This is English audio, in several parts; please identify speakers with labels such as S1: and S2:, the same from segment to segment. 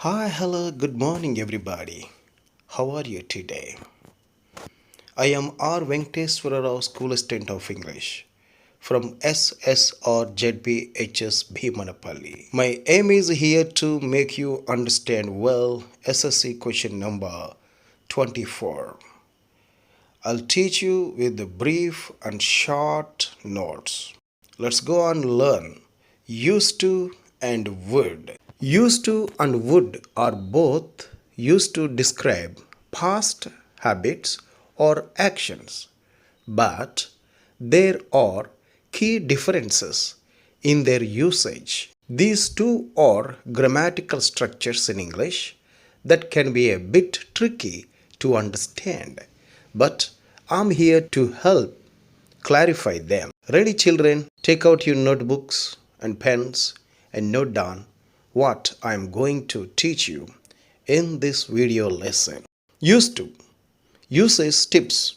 S1: Hi, hello, good morning, everybody. How are you today? I am R. Venkateswara Rao, School Assistant of English from SSRZBHS Bhimanapalli. My aim is here to make you understand well SSC question number 24. I'll teach you with the brief and short notes. Let's go and learn used to and would. Used to and would are both used to describe past habits or actions, but there are key differences in their usage. These two are grammatical structures in English that can be a bit tricky to understand, but I'm here to help clarify them. Ready, children? Take out your notebooks and pens and note down what I am going to teach you in this video lesson. Used to. Uses tips.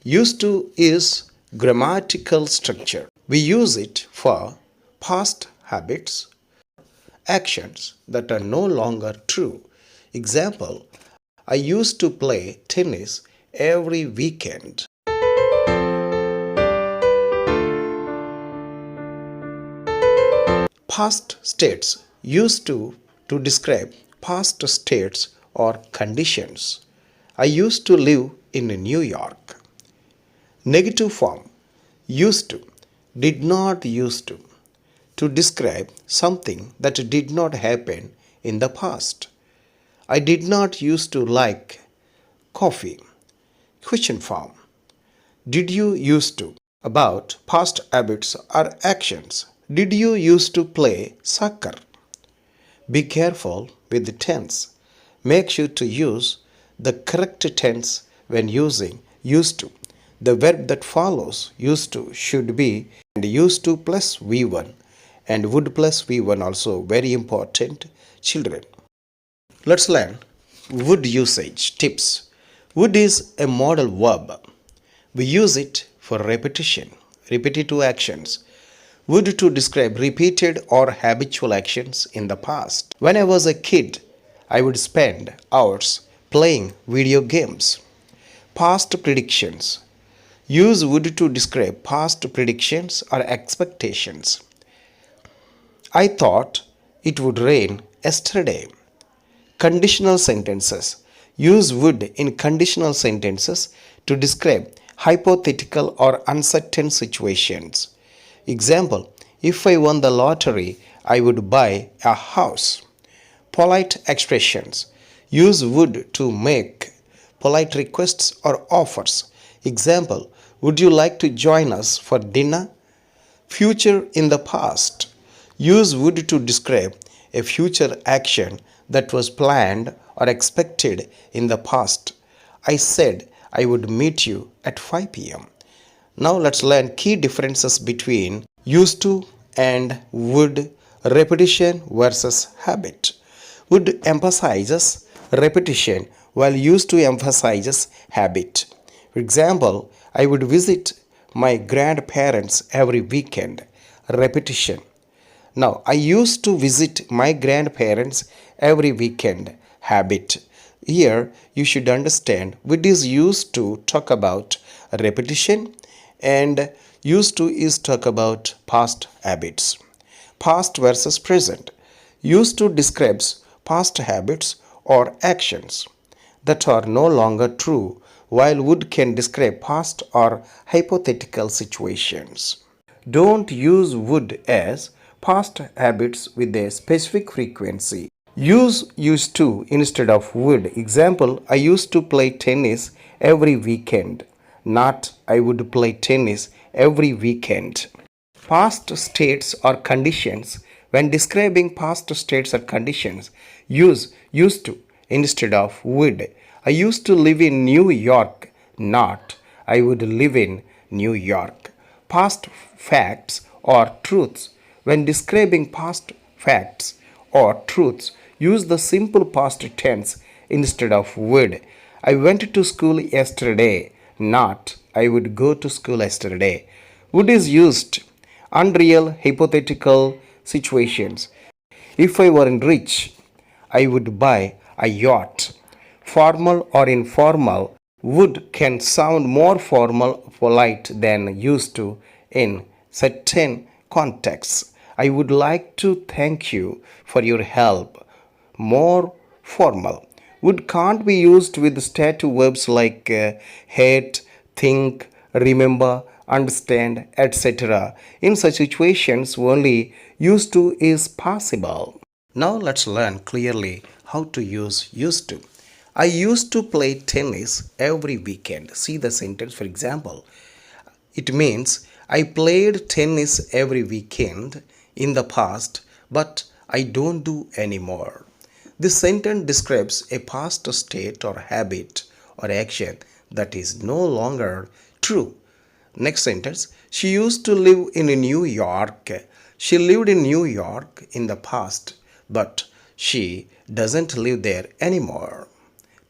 S1: Used to is grammatical structure. We use it for past habits, actions that are no longer true. Example, I used to play tennis every weekend. Past states used to describe past states or conditions. I used to live in New York. Negative form used to, did not used to describe something that did not happen in the past. I did not used to like coffee. Question form, did you used to? About past habits or actions. Did you used to play soccer? Be careful with the tense. Make sure to use the correct tense when using used to. The verb that follows used to should be and used to plus V1 and would plus V1 also very important, children. Let's learn would usage tips. Would is a modal verb. We use it for repetition, repetitive actions. Would to describe repeated or habitual actions in the past. When I was a kid, I would spend hours playing video games. Past predictions. Use would to describe past predictions or expectations. I thought it would rain yesterday. Conditional sentences. Use would in conditional sentences to describe hypothetical or uncertain situations. Example, if I won the lottery, I would buy a house. Polite expressions. Use would to make polite requests or offers. Example, would you like to join us for dinner? Future in the past. Use would to describe a future action that was planned or expected in the past. I said I would meet you at 5 p.m. Now let's learn key differences between used to and would, repetition versus habit. Would emphasizes repetition while used to emphasizes habit. For example, I would visit my grandparents every weekend. Repetition. Now, I used to visit my grandparents every weekend. Habit. Here, you should understand would is used to talk about repetition and used to is talk about past habits. Past versus present. Used to describes past habits or actions that are no longer true, while would can describe past or hypothetical situations. Don't use would as past habits with a specific frequency. Use used to instead of would. Example, I used to play tennis every weekend. Not I would play tennis every weekend. Past states or conditions. When describing past states or conditions, use used to instead of would. I used to live in New York. Not I would live in New York. Past facts or truths. When describing past facts or truths, use the simple past tense instead of would. I went to school yesterday. Not I would go to school yesterday. Would is used unreal hypothetical situations. If I weren't rich, I would buy a yacht. Formal or informal would can sound more formal, polite than used to in certain contexts. I would like to thank you for your help. More formal would can't be used with stative verbs like hate, think, remember, understand, etc. In such situations, only used to is possible. Now let's learn clearly how to use used to. I used to play tennis every weekend. See the sentence for example. It means I played tennis every weekend in the past, but I don't do anymore. This sentence describes a past state or habit or action that is no longer true. Next sentence, she used to live in New York. She lived in New York in the past, but she doesn't live there anymore.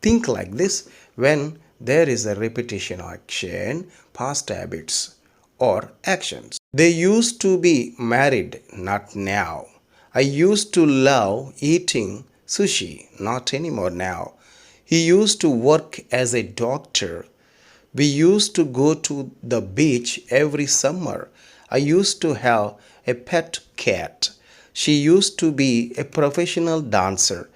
S1: Think like this when there is a repetition action, past habits or actions. They used to be married, not now. I used to love eating sushi, not anymore now. He used to work as a doctor. We used to go to the beach every summer. I used to have a pet cat. She used to be a professional dancer.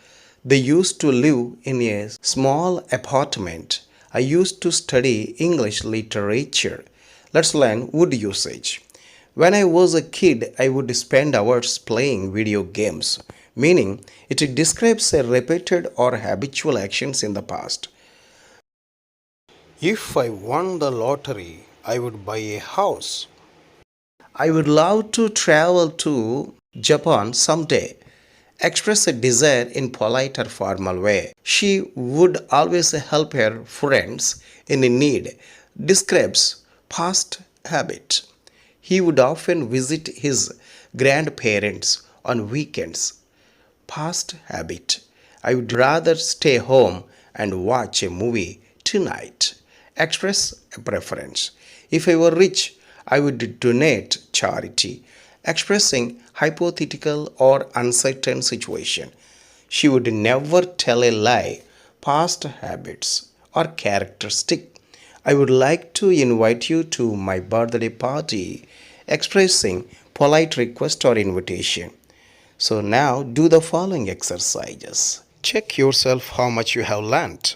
S1: They used to live in a small apartment. I used to study English literature. Let's learn would usage. When I was a kid, I would spend hours playing video games, meaning it describes a repeated or habitual actions in the past. If I won the lottery, I would buy a house. I would love to travel to Japan someday. Express a desire in polite or formal way. She would always help her friends in need. Describes past habit. He would often visit his grandparents on weekends. Past habit. I would rather stay home and watch a movie tonight. Express a preference. If I were rich, I would donate charity. Expressing hypothetical or uncertain situation. She would never tell a lie. Past habits or characteristic. I would like to invite you to my birthday party. Expressing polite request or invitation. So now do the following exercises. Check yourself how much you have learnt.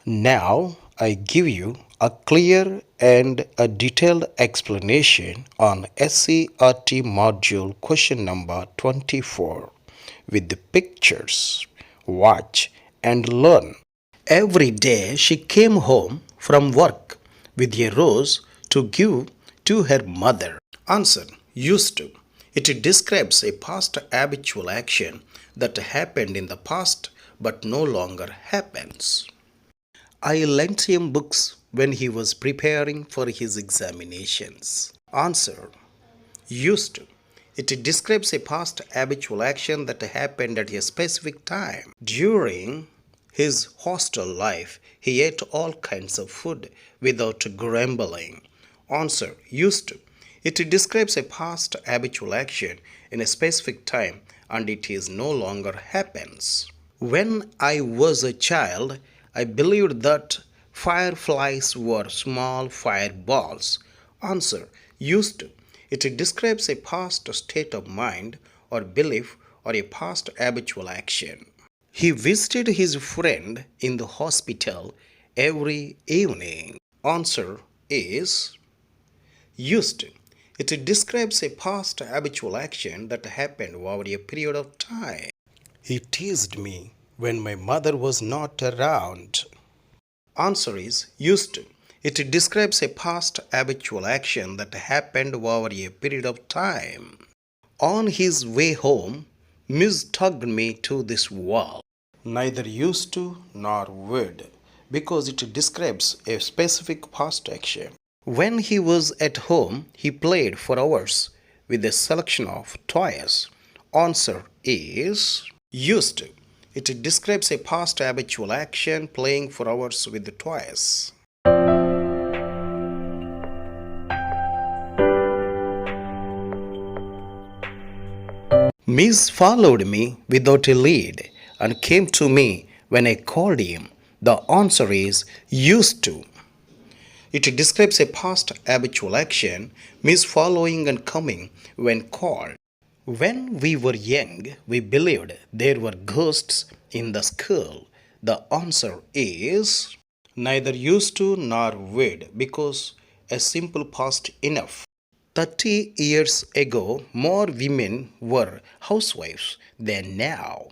S1: Now I give you a clear and a detailed explanation on SCRT module question number 24 with the pictures. Watch and learn. Every day she came home from work with a rose to give to her mother. Answer. Used to. It describes a past habitual action that happened in the past but no longer happens. I lent him books when he was preparing for his examinations. Answer. Used to. It describes a past habitual action that happened at a specific time. During his hostel life, he ate all kinds of food without grumbling. Answer. Used to. It describes a past habitual action in a specific time and it is no longer happens. When I was a child, I believed that fireflies were small fireballs. Answer. Used to. It describes a past state of mind or belief or a past habitual action. He visited his friend in the hospital every evening. Answer is used. It describes a past habitual action that happened over a period of time. He teased me when my mother was not around. Answer is used. It describes a past habitual action that happened over a period of time. On his way home, Miss tugged me to this wall. Neither used to nor would, because it describes a specific past action. When he was at home, he played for hours with a selection of toys. Answer is used. It describes a past habitual action, playing for hours with the toys. Miss followed me without a lead and came to me when I called him. The answer is used to. It describes a past habitual action, Miss following and coming when called. When we were young, we believed there were ghosts in the school. The answer is neither used to nor would, because a simple past enough. 30 years ago, more women were housewives than now.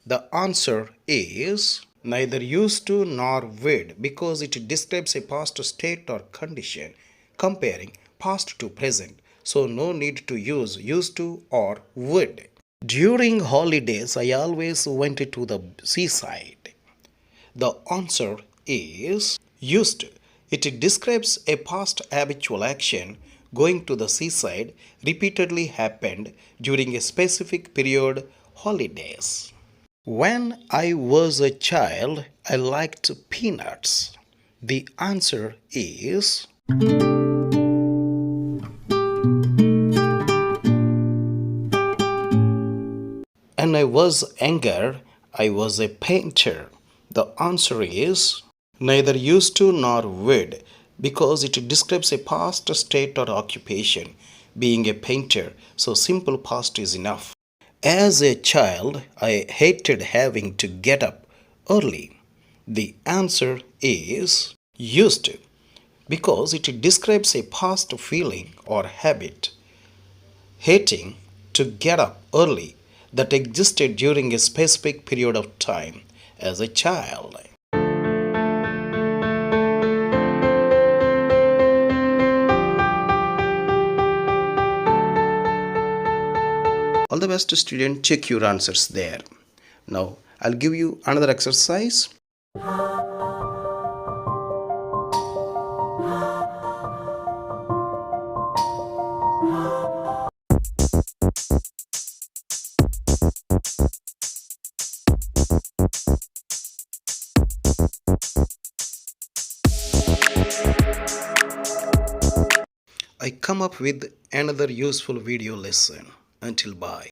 S1: The answer is neither used to nor would, because it describes a past state or condition, comparing past to present. So no need to use used to or would. During holidays, I always went to the seaside. The answer is used. It describes a past habitual action. Going to the seaside repeatedly happened during a specific period, holidays. When I was a child, I liked peanuts. The answer is when I was younger, I was a painter. The answer is neither used to nor would, because it describes a past state or occupation, being a painter, so simple past is enough. As a child, I hated having to get up early. The answer is used to, because it describes a past feeling or habit, hating to get up early, that existed during a specific period of time as a child. All the best, student. Check your answers there. Now I'll give you another exercise. I come up with another useful video lesson. Until bye.